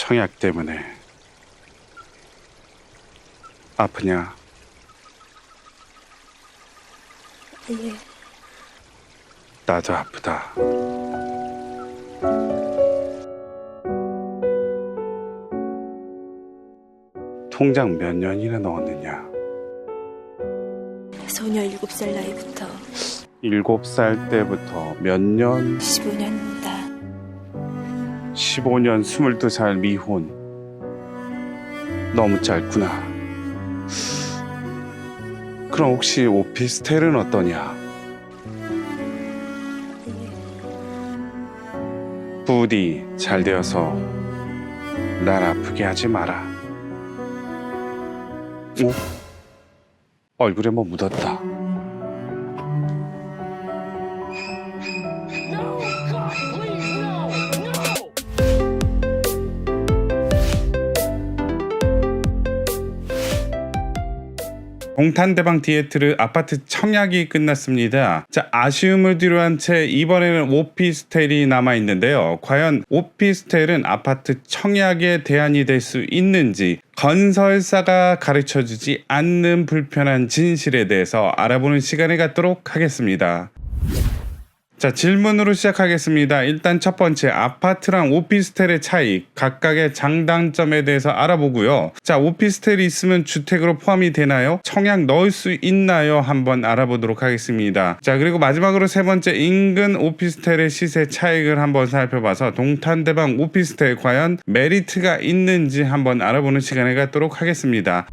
청약 때문에 아프냐? 예. 나도 아프다. 통장 몇 년이나 넣었느냐? 소녀 7살 나이부터 7살 때부터 몇 년? 15년입니다. 15년 22살 미혼. 너무 짧구나. 그럼 혹시 오피스텔은 어떠냐? 부디 잘 되어서 날 아프게 하지 마라. 오? 얼굴에 뭐 묻었다. No, God, please, no, no! 동탄대방 디에트르 아파트 청약이 끝났습니다. 자, 아쉬움을 뒤로한 채 이번에는 오피스텔이 남아있는데요. 과연 오피스텔은 아파트 청약의 대안이 될 수 있는지, 건설사가 가르쳐주지 않는 불편한 진실에 대해서 알아보는 시간을 갖도록 하겠습니다. 자, 질문으로 시작하겠습니다. 일단 첫 번째, 아파트랑 오피스텔의 차이, 각각의 장단점에 대해서 알아보고요. 자, 오피스텔이 있으면 주택으로 포함이 되나요? 청약 넣을 수 있나요? 한번 알아보도록 하겠습니다. 자, 그리고 마지막으로 세 번째, 인근 오피스텔의 시세 차익을 한번 살펴봐서 동탄대방 오피스텔 과연 메리트가 있는지 한번 알아보는 시간을 갖도록 하겠습니다.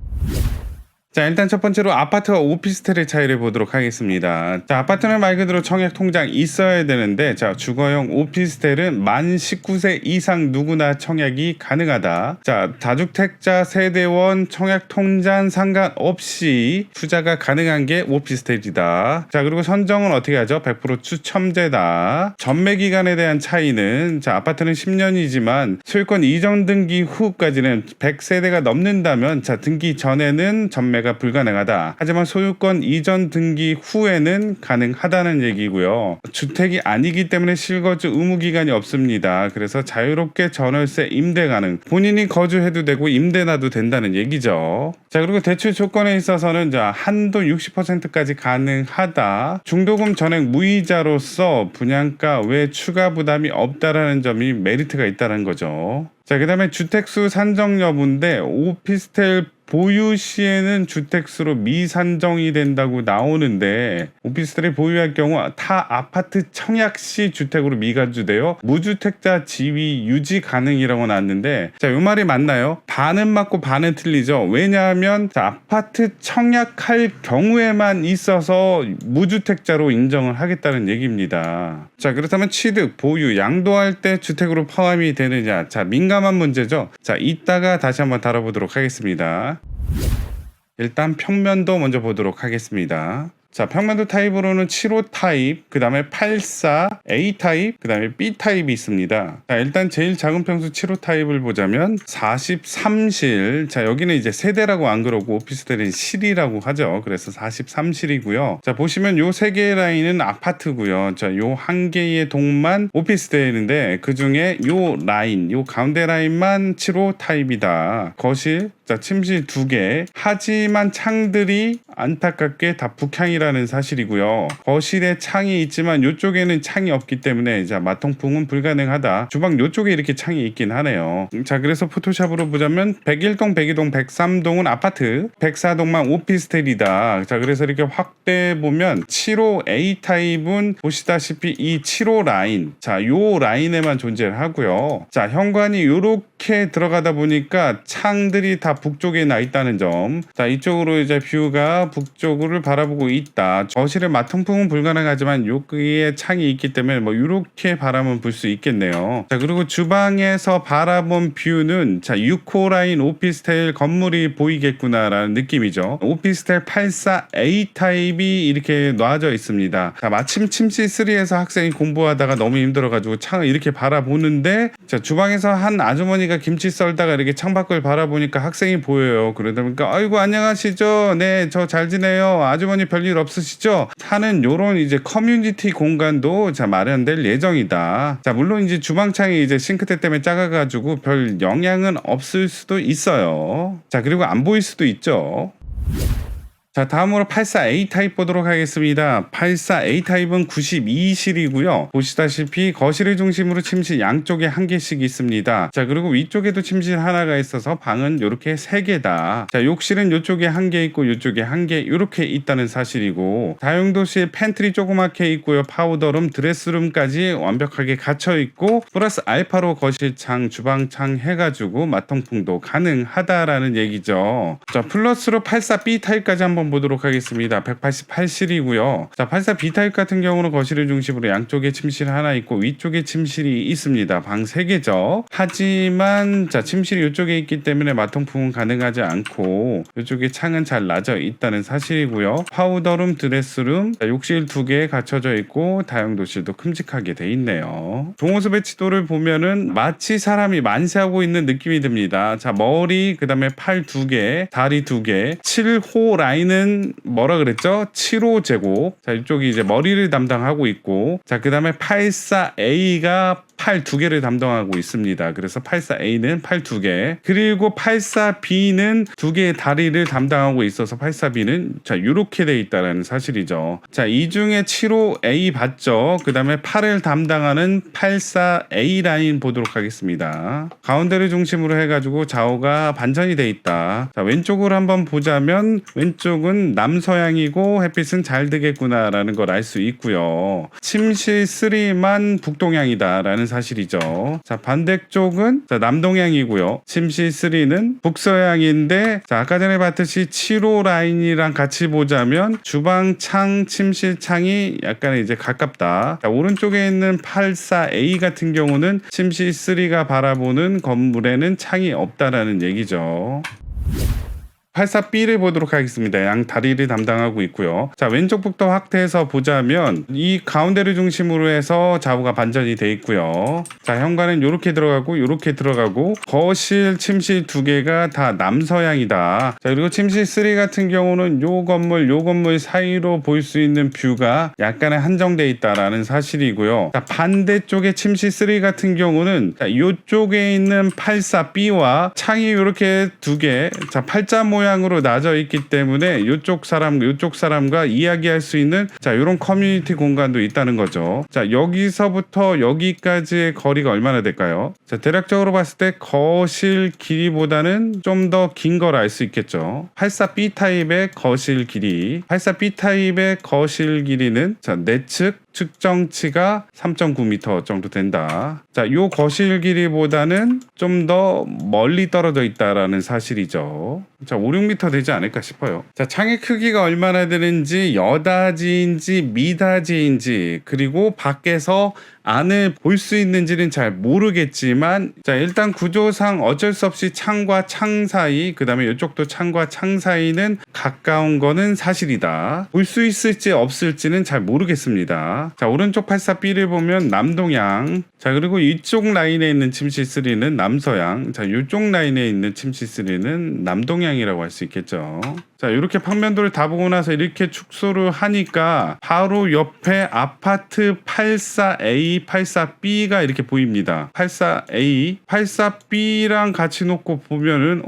자, 일단 첫 번째로 아파트와 오피스텔의 차이를 보도록 하겠습니다. 자, 아파트는 말 그대로 청약 통장이 있어야 되는데, 자, 주거용 오피스텔은 만 19세 이상 누구나 청약이 가능하다. 자, 다주택자 세대원 청약 통장 상관없이 투자가 가능한 게 오피스텔이다. 자, 그리고 선정은 어떻게 하죠? 100% 추첨제다. 전매 기간에 대한 차이는, 자, 아파트는 10년이지만 소유권 이전 등기 후까지는 100세대가 넘는다면, 자, 등기 전에는 전매 가 불가능하다. 하지만 소유권 이전 등기 후에는 가능하다는 얘기고요. 주택이 아니기 때문에 실거주 의무 기간이 없습니다. 그래서 자유롭게 전월세 임대 가능. 본인이 거주해도 되고 임대 놔도 된다는 얘기죠. 자, 그리고 대출 조건에 있어서는 자, 한도 60%까지 가능하다. 중도금 전액 무이자로서 분양가 외 추가 부담이 없다라는 점이 메리트가 있다는 거죠. 자, 그 다음에 주택수 산정 여부인데, 오피스텔 보유 시에는 주택수로 미산정이 된다고 나오는데, 오피스텔을 보유할 경우 타 아파트 청약 시 주택으로 미간주되어 무주택자 지위 유지 가능이라고 나왔는데, 자, 이 말이 맞나요? 반은 맞고 반은 틀리죠. 왜냐하면 자, 아파트 청약할 경우에만 있어서 무주택자로 인정을 하겠다는 얘기입니다. 자, 그렇다면 취득, 보유, 양도할 때 주택으로 포함이 되느냐? 자, 민감한 문제죠. 자, 이따가 다시 한번 다뤄보도록 하겠습니다. 일단 평면도 먼저 보도록 하겠습니다. 자, 평면도 타입으로는 7호 타입, 그 다음에 84, A 타입, 그 다음에 B 타입이 있습니다. 자, 일단 제일 작은 평수 7호 타입을 보자면 43실. 자, 여기는 이제 세대라고 안 그러고 오피스텔은 실이라고 하죠. 그래서 43실이고요. 자, 보시면 요 세 개의 라인은 아파트고요. 자, 요 한 개의 동만 오피스텔인데, 그 중에 요 라인, 요 가운데 라인만 7호 타입이다. 거실, 자, 침실 2개. 하지만 창들이 안타깝게 다 북향이라는 사실이고요. 거실에 창이 있지만 이쪽에는 창이 없기 때문에, 자, 마통풍은 불가능하다. 주방 이쪽에 이렇게 창이 있긴 하네요. 자, 그래서 포토샵으로 보자면 101동, 102동, 103동은 아파트, 104동만 오피스텔이다. 자, 그래서 이렇게 확대해 보면 7호 A 타입은 보시다시피 이 7호 라인, 자, 요 라인에만 존재를 하고요. 자, 현관이 요렇게 들어가다 보니까 창들이 다 북쪽에 나 있다는 점. 자, 이쪽으로 이제 뷰가 북쪽을 바라보고 있다. 거실에 마통풍은 불가능하지만 여기에 창이 있기 때문에 뭐 이렇게 바람은 불 수 있겠네요. 자, 그리고 주방에서 바라본 뷰는, 자, 6호 라인 오피스텔 건물이 보이겠구나라는 느낌이죠. 오피스텔 84A 타입이 이렇게 놔져 있습니다. 자, 마침 침실 3에서 학생이 공부하다가 너무 힘들어가지고 창을 이렇게 바라보는데, 자, 주방에서 한 아주머니가 아주머니가 김치 썰다가 이렇게 창밖을 바라보니까 학생이 보여요. 그러다 보니까 아이고 안녕하시죠? 네, 저 잘 지내요. 아주머니 별일 없으시죠? 하는 요런 이제 커뮤니티 공간도 자 마련될 예정이다. 자, 물론 이제 주방창이 이제 싱크대 때문에 작아가지고 별 영향은 없을 수도 있어요. 자, 그리고 안 보일 수도 있죠. 자, 다음으로 84A 타입 보도록 하겠습니다. 84A 타입은 92실이고요. 보시다시피 거실을 중심으로 침실 양쪽에 한 개씩 있습니다. 자, 그리고 위쪽에도 침실 하나가 있어서 방은 이렇게 3개다. 자, 욕실은 이쪽에 한 개 있고 이쪽에 한 개 이렇게 있다는 사실이고, 다용도실 팬트리 조그맣게 있고요. 파우더룸, 드레스룸까지 완벽하게 갖춰 있고, 플러스 알파로 거실창, 주방창 해가지고 마통풍도 가능하다라는 얘기죠. 자, 플러스로 84B 타입까지 한번 보도록 하겠습니다. 188실이고요. 자, 84B 타입 같은 경우는 거실을 중심으로 양쪽에 침실 하나 있고 위쪽에 침실이 있습니다. 방 3개죠. 하지만 자, 침실이 이쪽에 있기 때문에 마통풍은 가능하지 않고 이쪽에 창은 잘 낮아 있다는 사실이고요. 파우더룸, 드레스룸, 자, 욕실 2개 갖춰져 있고 다용도실도 큼직하게 돼 있네요. 동호수 배치도를 보면은 마치 사람이 만세하고 있는 느낌이 듭니다. 자, 머리, 그 다음에 팔 2개, 다리 2개, 7호 라인은 뭐라 그랬죠? 7호 제곱. 자, 이쪽이 이제 머리를 담당하고 있고, 자, 그 다음에 84A가 팔 2개를 담당하고 있습니다. 그래서 84A는 팔 2개, 그리고 84B는 2개의 다리를 담당하고 있어서 84B는 자, 이렇게 돼 있다라는 사실이죠. 자, 이 중에 75A 봤죠? 그 다음에 8을 담당하는 84A 라인 보도록 하겠습니다. 가운데를 중심으로 해가지고 좌우가 반전이 돼 있다. 자, 왼쪽으로 한번 보자면 왼쪽은 남서향이고 햇빛은 잘 들겠구나라는 걸 알 수 있고요. 침실 3만 북동향이다라는 사실이죠. 자, 반대쪽은 자, 남동향이고요. 침실 3는 북서향인데, 자, 아까 전에 봤듯이 7호 라인이랑 같이 보자면 주방 창, 침실 창이 약간 이제 가깝다. 자, 오른쪽에 있는 84A 같은 경우는 침실 3가 바라보는 건물에는 창이 없다라는 얘기죠. 84B를 보도록 하겠습니다. 양 다리를 담당하고 있고요. 자, 왼쪽부터 확대해서 보자면 이 가운데를 중심으로 해서 좌우가 반전이 돼 있고요. 자, 현관은 이렇게 들어가고 이렇게 들어가고, 거실, 침실 2개가 다 남서향이다. 자, 그리고 침실 3 같은 경우는 요 건물 사이로 볼 수 있는 뷰가 약간의 한정돼 있다라는 사실이고요. 자, 반대쪽에 침실 3 같은 경우는 자, 요쪽에 있는 84B와 창이 이렇게 2개, 자, 팔자 모양으로 나져 있기 때문에 이쪽 사람과 이야기할 수 있는 자, 이런 커뮤니티 공간도 있다는 거죠. 자, 여기서부터 여기까지의 거리가 얼마나 될까요? 자, 대략적으로 봤을 때 거실 길이보다는 좀 더 긴 걸 알 수 있겠죠. 84B 타입의 거실 길이, 84B 타입의 거실 길이는 자, 내측 측정치가 3.9m 정도 된다. 자, 요 거실 길이보다는 좀 더 멀리 떨어져 있다라는 사실이죠. 자, 5, 6m 되지 않을까 싶어요. 자, 창의 크기가 얼마나 되는지, 여다지인지 미다지인지, 그리고 밖에서 안을 볼 수 있는지는 잘 모르겠지만, 자, 일단 구조상 어쩔 수 없이 창과 창 사이, 그 다음에 이쪽도 창과 창 사이는 가까운 거는 사실이다. 볼 수 있을지 없을지는 잘 모르겠습니다. 자, 오른쪽 84B를 보면 남동향, 자, 그리고 이쪽 라인에 있는 침실 3는 남서향, 자, 이쪽 라인에 있는 침실 3는 남동향이라고 할 수 있겠죠. 자, 이렇게 평면도를 다 보고 나서 이렇게 축소를 하니까 바로 옆에 아파트 84A, 84B가 이렇게 보입니다. 84A, 84B랑 같이 놓고 보면은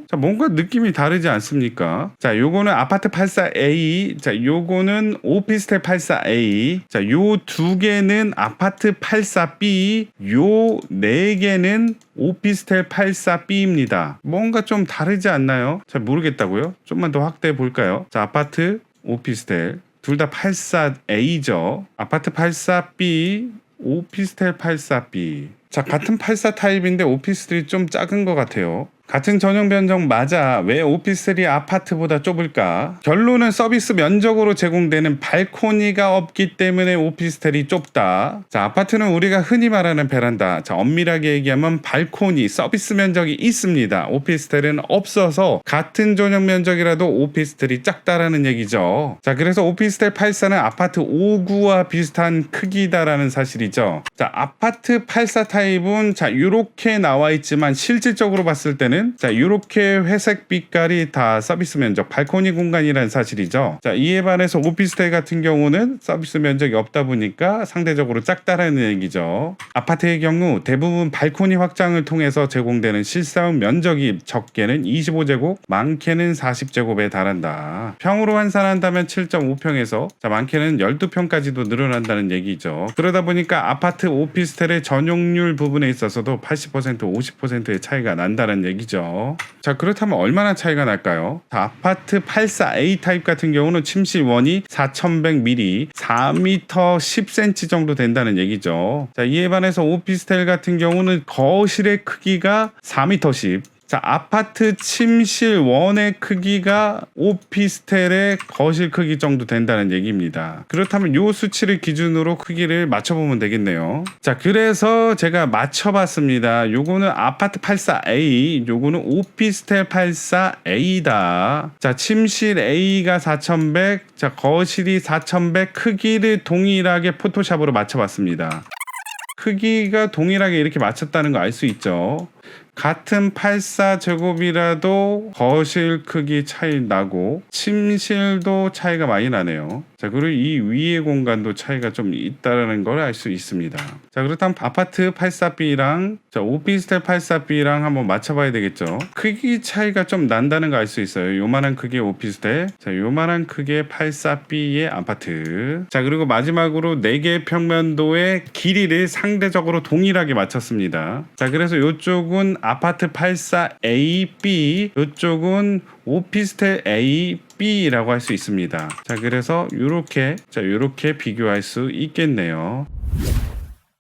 자, 뭔가 느낌이 다르지 않습니까? 자, 요거는 아파트 84A, 자, 요거는 오피스텔 84A, 자, 요 2개는 아파트 84B, 요 4개는 오피스텔 84B입니다. 뭔가 좀 다르지 않나요? 잘 모르겠다고요? 좀만 더 확대해 볼까요? 자, 아파트, 오피스텔 둘 다 84A죠. 아파트 84B, 오피스텔 84B. 자, 같은 84 타입인데 오피스텔이 좀 작은 것 같아요. 같은 전용 면적 맞아 왜 오피스텔이 아파트보다 좁을까? 결론은 서비스 면적으로 제공되는 발코니가 없기 때문에 오피스텔이 좁다. 자, 아파트는 우리가 흔히 말하는 베란다. 자, 엄밀하게 얘기하면 발코니, 서비스 면적이 있습니다. 오피스텔은 없어서 같은 전용 면적이라도 오피스텔이 작다라는 얘기죠. 자, 그래서 오피스텔 84는 아파트 59와 비슷한 크기다라는 사실이죠. 자, 아파트 84 타입은 자, 요렇게 나와 있지만 실질적으로 봤을 때는 자, 요렇게 회색 빛깔이 다 서비스 면적, 발코니 공간이라는 사실이죠. 자, 이에 반해서 오피스텔 같은 경우는 서비스 면적이 없다 보니까 상대적으로 작다라는 얘기죠. 아파트의 경우 대부분 발코니 확장을 통해서 제공되는 실사용 면적이 적게는 25제곱, 많게는 40제곱에 달한다. 평으로 환산한다면 7.5평에서 자, 많게는 12평까지도 늘어난다는 얘기죠. 그러다 보니까 아파트 오피스텔의 전용률 부분에 있어서도 80%, 50%의 차이가 난다는 얘기죠. 자, 그렇다면 얼마나 차이가 날까요? 자, 아파트 84A 타입 같은 경우는 침실 원이 4100mm, 4m 10cm 정도 된다는 얘기죠. 자, 이에 반해서 오피스텔 같은 경우는 거실의 크기가 4m 10. 자, 아파트 침실 원의 크기가 오피스텔의 거실 크기 정도 된다는 얘기입니다. 그렇다면 요 수치를 기준으로 크기를 맞춰보면 되겠네요. 자, 그래서 제가 맞춰봤습니다. 요거는 아파트 84A, 요거는 오피스텔 84A다. 자, 침실 A가 4100, 자, 거실이 4100, 크기를 동일하게 포토샵으로 맞춰봤습니다. 크기가 동일하게 이렇게 맞췄다는 거 알 수 있죠. 같은 84제곱이라도 거실 크기 차이 나고 침실도 차이가 많이 나네요. 자, 그리고 이 위의 공간도 차이가 좀 있다는 걸 알 수 있습니다. 자, 그렇다면 아파트 84B랑 자, 오피스텔 84B랑 한번 맞춰봐야 되겠죠. 크기 차이가 좀 난다는 거 알 수 있어요. 요만한 크기의 오피스텔, 자, 요만한 크기의 84B의 아파트. 자, 그리고 마지막으로 4개의 평면도의 길이를 상대적으로 동일하게 맞췄습니다. 자, 그래서 요쪽은 아파트 84AB, 이쪽은 오피스텔 AB라고 할 수 있습니다. 자, 그래서 요렇게 비교할 수 있겠네요.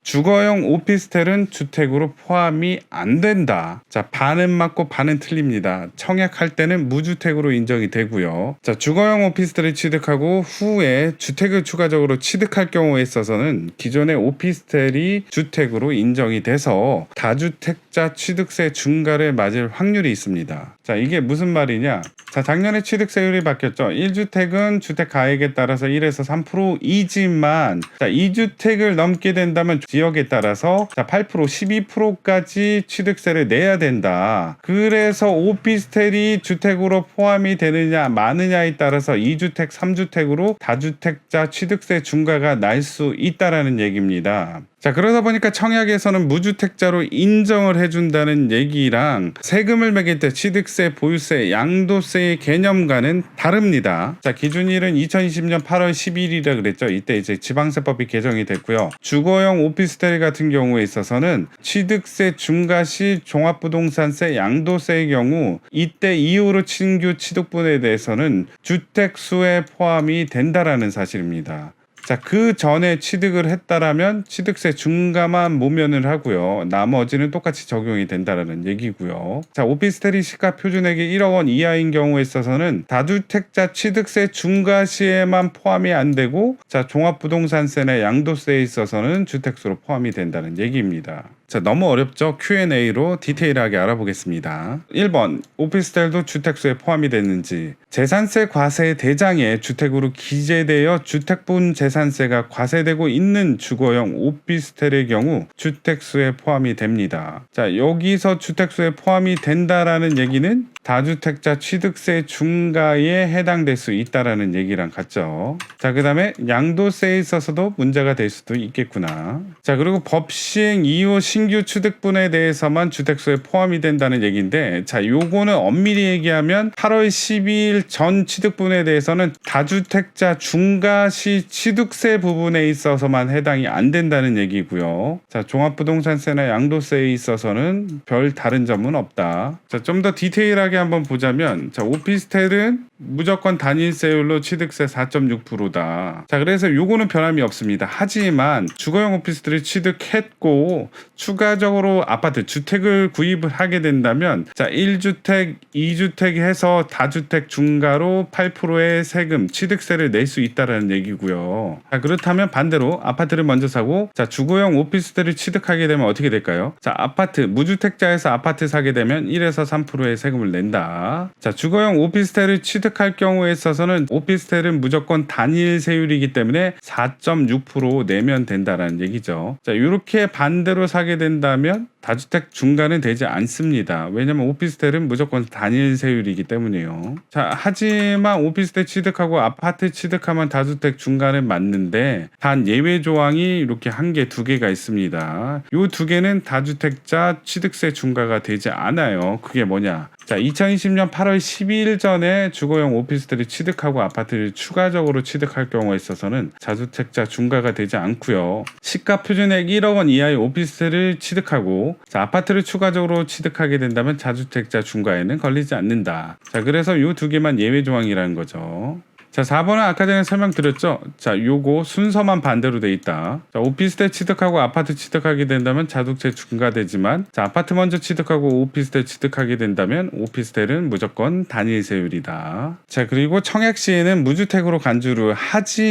주거용 오피스텔은 주택으로 포함이 안 된다. 자, 반은 맞고 반은 틀립니다. 청약할 때는 무주택으로 인정이 되고요. 자, 주거용 오피스텔을 취득하고 후에 주택을 추가적으로 취득할 경우에 있어서는 기존의 오피스텔이 주택으로 인정이 돼서 다주택자 취득세 중과를 맞을 확률이 있습니다. 자, 이게 무슨 말이냐? 자, 작년에 취득세율이 바뀌었죠. 1주택은 주택 가액에 따라서 1에서 3%이지만 자, 2주택을 넘게 된다면 지역에 따라서 자, 8%, 12%까지 취득세를 내야 된다. 그래서 오피스텔이 주택으로 포함이 되느냐 마느냐에 따라서 2주택, 3주택으로 다주택자 취득세 중과가 날 수 있다라는 얘기입니다. 자, 그러다 보니까 청약에서는 무주택자로 인정을 해준다는 얘기랑 세금을 매길 때 취득세, 보유세, 양도세의 개념과는 다릅니다. 자, 기준일은 2020년 8월 10일이라 그랬죠. 이때 이제 지방세법이 개정이 됐고요. 주거용 오피스텔 같은 경우에 있어서는 취득세 중과 시 종합부동산세, 양도세의 경우 이때 이후로 신규 취득분에 대해서는 주택수에 포함이 된다라는 사실입니다. 자, 그 전에 취득을 했다라면 취득세 중과만 모면을 하고요. 나머지는 똑같이 적용이 된다라는 얘기고요. 자, 오피스텔이 시가 표준액이 1억 원 이하인 경우에 있어서는 다주택자 취득세 중과 시에만 포함이 안 되고 자, 종합부동산세나 양도세에 있어서는 주택수로 포함이 된다는 얘기입니다. 자, 너무 어렵죠? Q&A로 디테일하게 알아보겠습니다. 1번, 오피스텔도 주택수에 포함이 됐는지. 재산세 과세 대장에 주택으로 기재되어 주택분 재산세가 과세되고 있는 주거용 오피스텔의 경우 주택수에 포함이 됩니다. 자, 여기서 주택수에 포함이 된다라는 얘기는 다주택자 취득세 중과에 해당될 수 있다라는 얘기랑 같죠. 자, 그 다음에 양도세에 있어서도 문제가 될 수도 있겠구나. 자, 그리고 법 시행 이후 신규 취득분에 대해서만 주택수에 포함이 된다는 얘기인데 자, 요거는 엄밀히 얘기하면 8월 12일 전 취득분에 대해서는 다주택자 중과시 취득세 부분에 있어서만 해당이 안 된다는 얘기고요. 자, 종합부동산세나 양도세에 있어서는 별 다른 점은 없다. 자, 좀 더 디테일하게 한번 보자면 자, 오피스텔은 무조건 단일세율로 취득세 4.6%다. 자, 그래서 요거는 변함이 없습니다. 하지만 주거용 오피스텔을 취득했고 추가적으로 아파트 주택을 구입을 하게 된다면 자, 1주택, 2주택 해서 다주택 중과로 8%의 세금, 취득세를 낼 수 있다라는 얘기고요. 자, 그렇다면 반대로 아파트를 먼저 사고 자, 주거용 오피스텔을 취득하게 되면 어떻게 될까요? 자, 아파트, 무주택자에서 아파트 사게 되면 1에서 3%의 세금을 낸다. 자, 주거용 오피스텔을 취득할 경우에 있어서는 오피스텔은 무조건 단일 세율이기 때문에 4.6% 내면 된다라는 얘기죠. 자, 이렇게 반대로 사게 된다면 다주택 중과는 되지 않습니다. 왜냐면 오피스텔은 무조건 단일 세율이기 때문이에요. 자, 하지만 오피스텔 취득하고 아파트 취득하면 다주택 중과는 맞는데 단 예외 조항이 이렇게 한 개, 두 개가 있습니다. 요 두 개는 다주택자 취득세 중과가 되지 않아요. 그게 뭐냐? 자, 2020년 8월 12일 전에 주거용 오피스텔을 취득하고 아파트를 추가적으로 취득할 경우에 있어서는 다주택자 중과가 되지 않고요. 시가 표준액 1억 원 이하의 오피스텔을 취득하고 자, 아파트를 추가적으로 취득하게 된다면 다주택자 중과에는 걸리지 않는다. 자, 그래서 이 두 개만 예외 조항이라는 거죠. 자, 4번은 아까 전에 설명드렸죠. 자, 요거 순서만 반대로 돼 있다. 자, 오피스텔 취득하고 아파트 취득하게 된다면 다주택 중과되지만 자, 아파트 먼저 취득하고 오피스텔 취득하게 된다면 오피스텔은 무조건 단일 세율이다. 자, 그리고 청약 시에는 무주택으로 간주를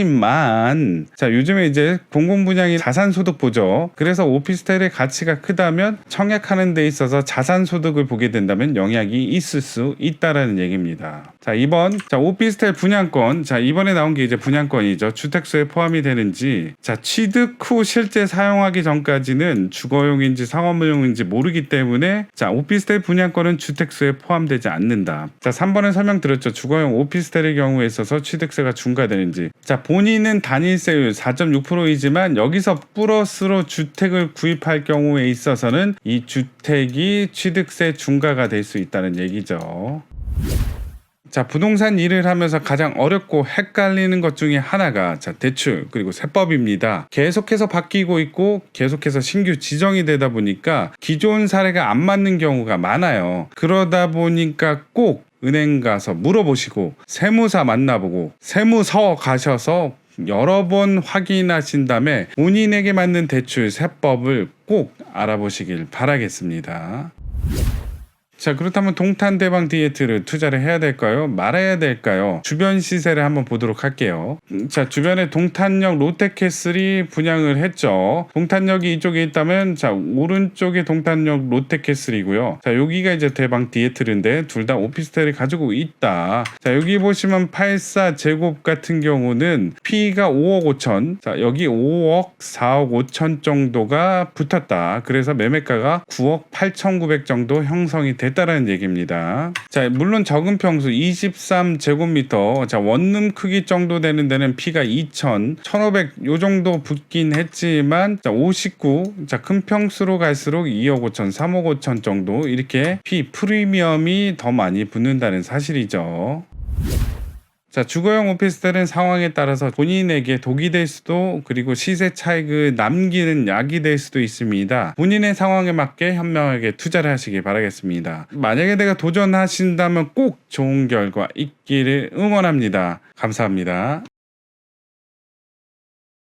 하지만 자, 요즘에 이제 공공분양이 자산소득 보죠. 그래서 오피스텔의 가치가 크다면 청약하는 데 있어서 자산소득을 보게 된다면 영향이 있을 수 있다라는 얘기입니다. 자, 2번. 자, 오피스텔 분양권. 자, 이번에 나온 게 이제 분양권이죠. 주택수에 포함이 되는지. 자, 취득 후 실제 사용하기 전까지는 주거용인지 상업용인지 모르기 때문에 자, 오피스텔 분양권은 주택수에 포함되지 않는다. 자, 3번은 설명드렸죠. 주거용 오피스텔의 경우에 있어서 취득세가 중과되는지. 자, 본인은 단일세율 4.6%이지만 여기서 플러스로 주택을 구입할 경우에 있어서는 이 주택이 취득세 중과가 될 수 있다는 얘기죠. 자, 부동산 일을 하면서 가장 어렵고 헷갈리는 것 중에 하나가 자, 대출 그리고 세법입니다. 계속해서 바뀌고 있고 계속해서 신규 지정이 되다 보니까 기존 사례가 안 맞는 경우가 많아요. 그러다 보니까 꼭 은행 가서 물어보시고 세무사 만나보고 세무서 가셔서 여러 번 확인하신 다음에 본인에게 맞는 대출 세법을 꼭 알아보시길 바라겠습니다. 자, 그렇다면 동탄대방 디에트를 투자를 해야 될까요? 말아야 될까요? 주변 시세를 한번 보도록 할게요. 자, 주변에 동탄역 롯데캐슬이 분양을 했죠. 동탄역이 이쪽에 있다면 자, 오른쪽에 동탄역 롯데캐슬이고요. 자, 여기가 이제 대방 디에트인데 둘 다 오피스텔을 가지고 있다. 자, 여기 보시면 84제곱 같은 경우는 P가 5억 5천, 자, 여기 5억 4억 5천 정도가 붙었다. 그래서 매매가가 9억 8,900 정도 형성이 됐다라는 얘기입니다. 자, 물론 적은 평수 23제곱미터, 자, 원룸 크기 정도 되는 데는 P가 2,000, 1,500 요 정도 붙긴 했지만 자, 59, 자, 큰 평수로 갈수록 2억 5천, 3억 5천 정도 이렇게 P 프리미엄이 더 많이 붙는다는 사실이죠. 자, 주거용 오피스텔은 상황에 따라서 본인에게 독이 될 수도 그리고 시세 차익을 남기는 약이 될 수도 있습니다. 본인의 상황에 맞게 현명하게 투자를 하시기 바라겠습니다. 만약에 내가 도전하신다면 꼭 좋은 결과 있기를 응원합니다. 감사합니다.